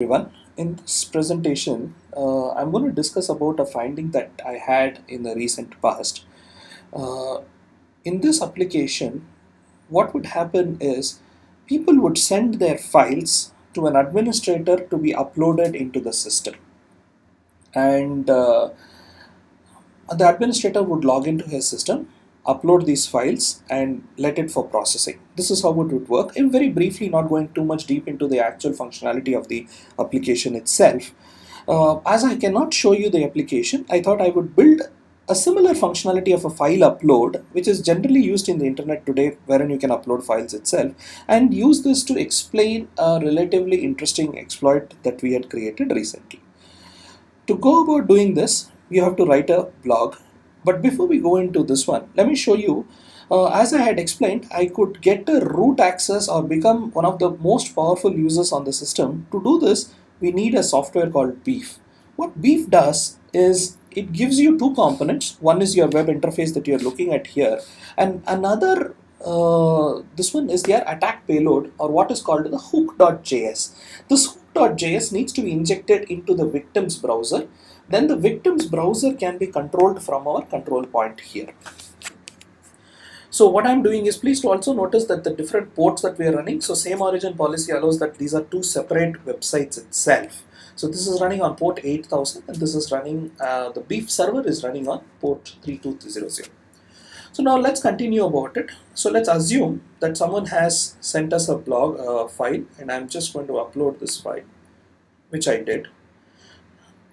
Everyone. In this presentation, I'm going to discuss about a finding that I had in the recent past. Uh, in this application, what would happen is people would send their files to an administrator to be uploaded into the system. And the administrator would log into his system, upload these files, and let it for processing. This is how it would work. I'm very briefly not going too much deep into the actual functionality of the application itself. As I cannot show you the application, I thought I would build a similar functionality of a file upload, which is generally used in the internet today, wherein you can upload files itself, and use this to explain a relatively interesting exploit that we had created recently. To go about doing this, you have to write a blog. But before we go into this one, let me show you. As I had explained, I could get a root access or become one of the most powerful users on the system. To do this, we need a software called Beef. What Beef does is it gives you two components. One is your web interface that you're looking at here, and another this one is their attack payload, or what is called the hook.js. This hook.js needs to be injected into the victim's browser. Then the victim's browser can be controlled from our control point here. So what I'm doing is, please to also notice that the different ports that we are running, so same origin policy allows that these are two separate websites itself. So this is running on port 8000 and this is running, the Beef server is running on port 32300. So now let's continue about it. So let's assume that someone has sent us a blog file, and I'm just going to upload this file, which I did.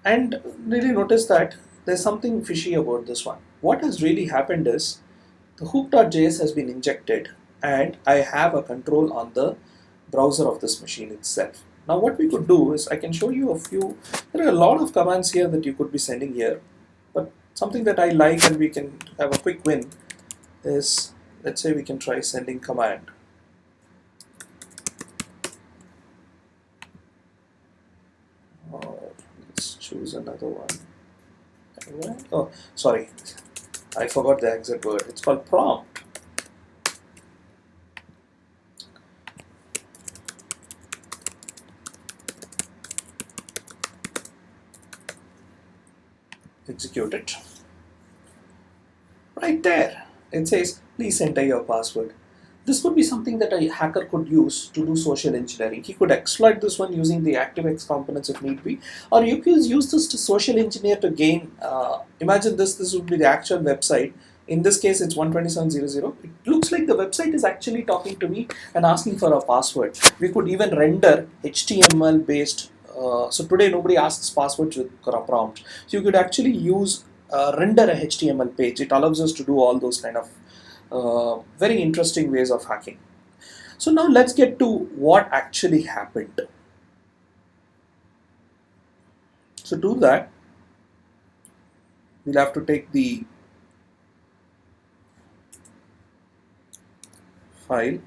And really notice that there's something fishy about this one. What has really happened is the hook.js has been injected and I have a control on the browser of this machine itself. Now what we could do is I can show you a few, there are a lot of commands here that you could be sending here, but something that I like and we can have a quick win is, let's say we can try sending command. Let's choose another one. Oh, sorry, I forgot the exact word. It's called prompt. Execute it. Right there, it says, please enter your password. This could be something that a hacker could use to do social engineering. He could exploit this one using the ActiveX components if need be, or you could use this to social engineer to gain, imagine this would be the actual website. In this case, it's 127.0.0. It looks like the website is actually talking to me and asking for a password. We could even render HTML based. So today nobody asks passwords with prompts. So you could actually use render a HTML page. It allows us to do all those kind of very interesting ways of hacking. So now let's get to what actually happened. So to that, we'll have to take the file.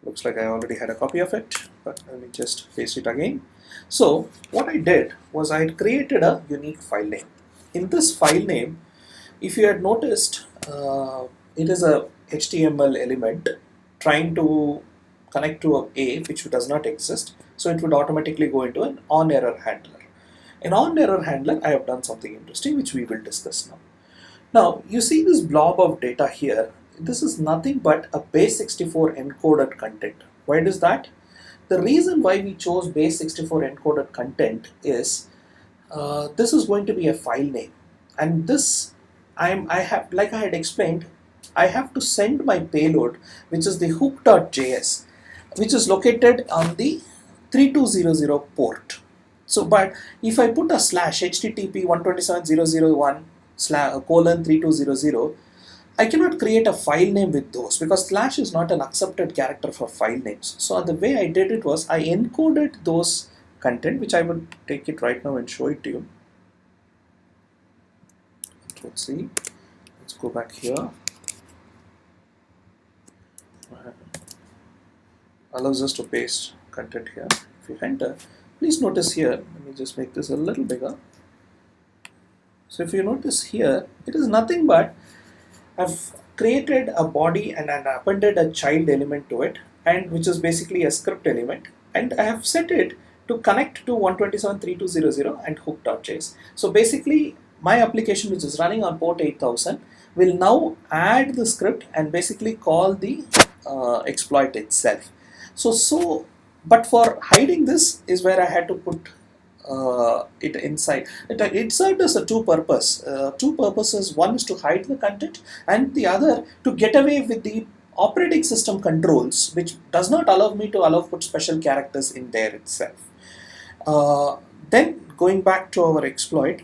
Looks like I already had a copy of it, but let me just paste it again. So what I did was I had created a unique file name. In this file name, if you had noticed, it is a HTML element trying to connect to a which does not exist, so it would automatically go into an on-error handler. In on-error handler, I have done something interesting which we will discuss now. Now, you see this blob of data here. This is nothing but a base64 encoded content. Why does that? The reason why we chose base64 encoded content is this is going to be a file name, and this I have, like I had explained, I have to send my payload, which is the hook.js, which is located on the 3200 port. So, but if I put a slash http 127.0.0.1/:3200, I cannot create a file name with those because slash is not an accepted character for file names. So the way I did it was I encoded those content, which I would take it right now and show it to you. Let's see. Let's go back here. Allows us to paste content here. If you enter, please notice here. Let me just make this a little bigger. So if you notice here, it is nothing but I've created a body and appended a child element to it, and which is basically a script element. and I have set it to connect to 127.3200 and hook.js. So basically, my application, which is running on port 8000, will now add the script and basically call the exploit itself. But for hiding this is where I had to put it inside. It served as a two purposes. One is to hide the content, and the other to get away with the operating system controls, which does not allow me to put special characters in there itself. Then going back to our exploit,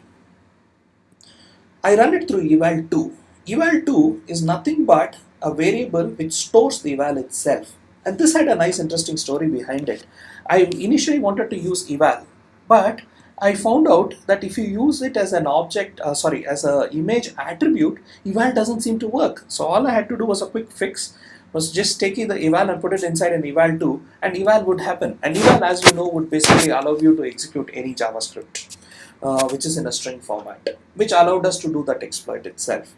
I run it through eval2. Eval2 is nothing but a variable which stores the eval itself. And this had a nice interesting story behind it. I initially wanted to use eval, but I found out that if you use it as an object, as a image attribute, eval doesn't seem to work. So all I had to do was a quick fix, was just take the eval and put it inside an eval2, and eval would happen. And eval, as you know, would basically allow you to execute any JavaScript, which is in a string format, which allowed us to do that exploit itself.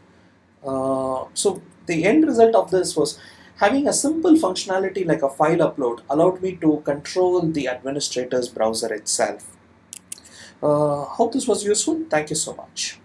So the end result of this was having a simple functionality like a file upload allowed me to control the administrator's browser itself. Hope this was useful. Thank you so much.